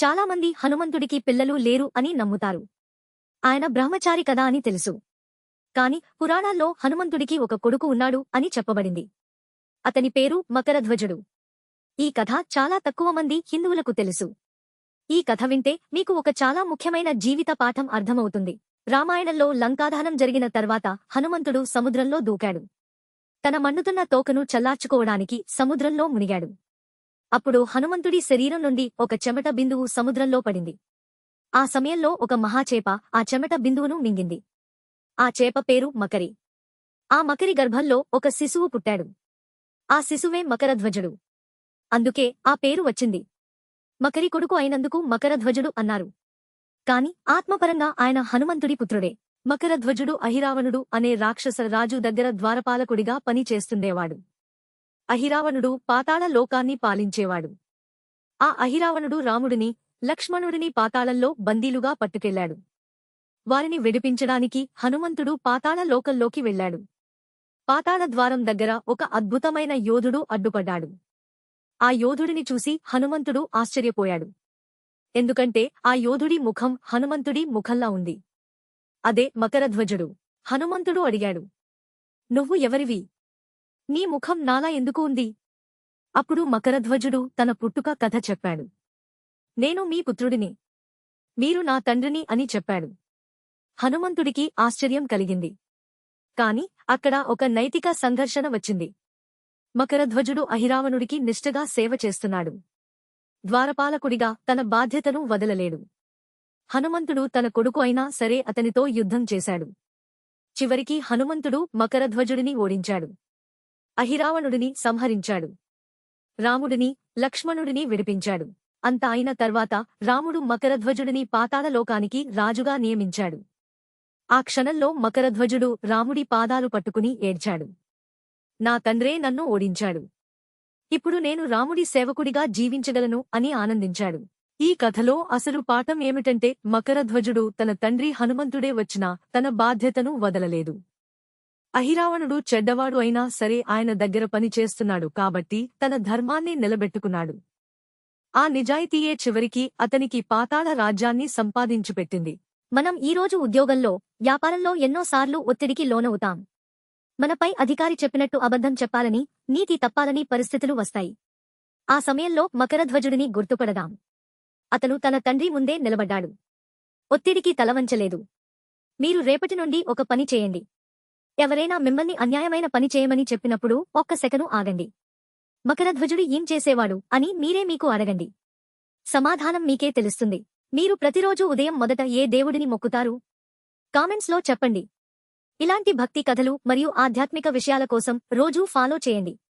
చాలామంది హనుమంతుడికి పిల్లలు లేరు అని నమ్ముతారు. ఆయన బ్రహ్మచారి కదా అని తెలుసు. కాని పురాణాల్లో హనుమంతుడికి ఒక కొడుకు ఉన్నాడు అని చెప్పబడింది. అతని పేరు మకరధ్వజుడు. ఈ కథ చాలా తక్కువ మంది హిందువులకు తెలుసు. ఈ కథ వింటే మీకు ఒక చాలా ముఖ్యమైన జీవిత పాఠం అర్థమవుతుంది. రామాయణంలో లంకాదహనం జరిగిన తర్వాత హనుమంతుడు సముద్రంలో దూకాడు. తన మండుతున్న తోకను చల్లార్చుకోవడానికి సముద్రంలో మునిగాడు. అప్పుడు హనుమంతుడి శరీరం నుండి ఒక చెమట బిందువు సముద్రంలో పడింది. ఆ సమయంలో ఒక మహాచేప ఆ చెమట బిందువును మింగింది. ఆ చేప పేరు మకరి. ఆ మకరి గర్భంలో ఒక శిశువు పుట్టాడు. ఆ శిశువే మకరధ్వజుడు. అందుకే ఆ పేరు వచ్చింది. మకరి కొడుకు అయినందుకు మకరధ్వజుడు అన్నారు. కాని ఆత్మపరంగా ఆయన హనుమంతుడి పుత్రుడే. మకరధ్వజుడు అహిరావణుడు అనే రాక్షస రాజు దగ్గర ద్వారపాలకుడిగా పని చేస్తుండేవాడు. అహిరావణుడు పాతాళ లోకాన్ని పాలించేవాడు. ఆ అహిరావణుడు రాముడిని, లక్ష్మణుడిని పాతాళంలో బందీలుగా పట్టుకెళ్లాడు. వారిని విడిపించడానికి హనుమంతుడు పాతాళ లోకంలోకి వెళ్లాడు. పాతాళ ద్వారం దగ్గర ఒక అద్భుతమైన యోధుడు అడ్డుపడ్డాడు. ఆ యోధుడిని చూసి హనుమంతుడు ఆశ్చర్యపోయాడు. ఎందుకంటే ఆ యోధుడి ముఖం హనుమంతుడి ముఖంలా ఉంది. అదే మకరధ్వజుడు. హనుమంతుడు అడిగాడు, "నువ్వు ఎవరివి? నీ ముఖం నాలా ఎందుకు ఉంది?" అప్పుడు మకరధ్వజుడు తన పుట్టుక కథ చెప్పాడు. "నేను మీ పుత్రుడిని. మీరు నా తండ్రిని" అని చెప్పాడు. హనుమంతుడికి ఆశ్చర్యం కలిగింది. కాని అక్కడ ఒక నైతిక సంఘర్షణ వచ్చింది. మకరధ్వజుడు అహిరావణుడికి నిష్ఠగా సేవ చేస్తున్నాడు. ద్వారపాలకుడిగా తన బాధ్యతను వదలలేడు. హనుమంతుడు తన కొడుకు అయినా సరే అతనితో యుద్ధం చేశాడు. చివరికి హనుమంతుడు మకరధ్వజుడిని ఓడించాడు. అహిరావణుడిని సంహరించాడు. రాముడిని, లక్ష్మణుడిని విడిపించాడు. అంత అయిన తర్వాత రాముడు మకరధ్వజుడిని పాతాళలోకానికి రాజుగా నియమించాడు. ఆ క్షణంలో మకరధ్వజుడు రాముడి పాదాలు పట్టుకుని ఏడ్చాడు. "నా తండ్రే నన్ను ఓడించాడు. ఇప్పుడు నేను రాముడి సేవకుడిగా జీవించగలను" అని ఆనందించాడు. ఈ కథలో అసలు పాఠం ఏమిటంటే మకరధ్వజుడు తన తండ్రి హనుమంతుడే వచ్చినా తన బాధ్యతను వదలలేదు. అహిరావణుడు చెడ్డవాడు అయినా సరే ఆయన దగ్గర పని చేస్తున్నాడు కాబట్టి తన ధర్మాన్ని నిలబెట్టుకున్నాడు. ఆ నిజాయితీయే చివరికి అతనికి పాతాళ రాజ్యాన్ని సంపాదించిపెట్టింది. మనం ఈరోజు ఉద్యోగంలో, వ్యాపారంలో ఎన్నోసార్లు ఒత్తిడికి లోనవుతాం. మనపై అధికారి చెప్పినట్టు అబద్ధం చెప్పాలని, నీతి తప్పాలని పరిస్థితులు వస్తాయి. ఆ సమయంలో మకరధ్వజుడిని గుర్తుపడదాం. అతను తన తండ్రి ముందే నిలబడ్డాడు. ఒత్తిడికి తలవంచలేదు. మీరు రేపటి నుండి ఒక పని చేయండి. ఎవరైనా మిమ్మల్ని అన్యాయమైన పని చేయమని చెప్పినప్పుడు ఒక్క సెకను ఆగండి. మకరధ్వజుడు ఏం చేసేవాడు అని మీరే మీకు అడగండి. సమాధానం మీకే తెలుస్తుంది. మీరు ప్రతిరోజు ఉదయం మొదట ఏ దేవుడిని మొక్కుతారు? కామెంట్స్లో చెప్పండి. ఇలాంటి భక్తి కథలు మరియు ఆధ్యాత్మిక విషయాల కోసం రోజూ ఫాలో చేయండి.